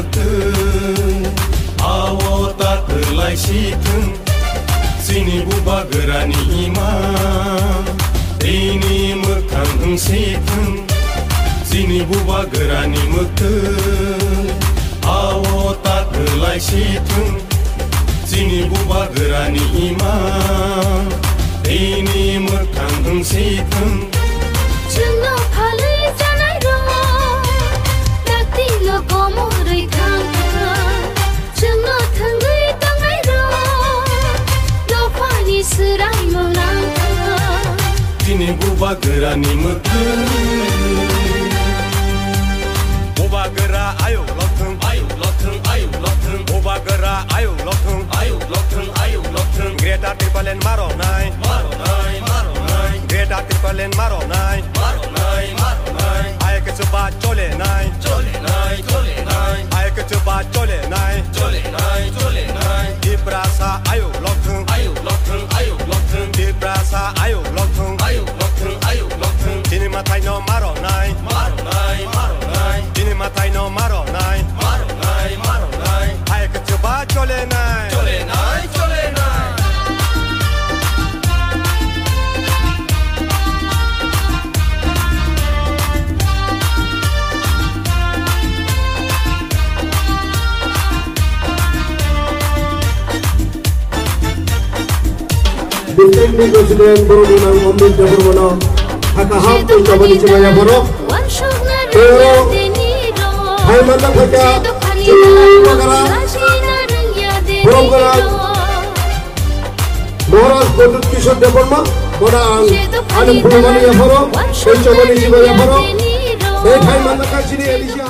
mekeng awo tak kelai situng sini buba gerani ima ini mekang situng sini buba gerani mekeng awo tak kelai situng sini buba gerani ima ini mekang situng Chungo palai janai ro takti lo komo roi kang Chungo thangai tangai ro lo pani serai mo lang Sini buba gerani mekeng buba gera ayo lotheng buba gera ayo lotheng Greta Tripalen maro nai Greta Tripalen maro nai Ay ke coba chole nai Ay ke coba chole nai Di prasa ayo lotheng Di prasa ayo lotheng Sini matai no maro nai Sini matai no maro nai Ay ke coba chole nai Distinguished President Borodinan Omid Jaburmana Hakaham to Jabani Chimaya Boro Pero Haimanda Khaka Chimagara Borogara Moras Kodut Kishor Deborma Bora Anam Purmani Yaboro Jabani Chimaya Boro Haimanda Khachini Elisha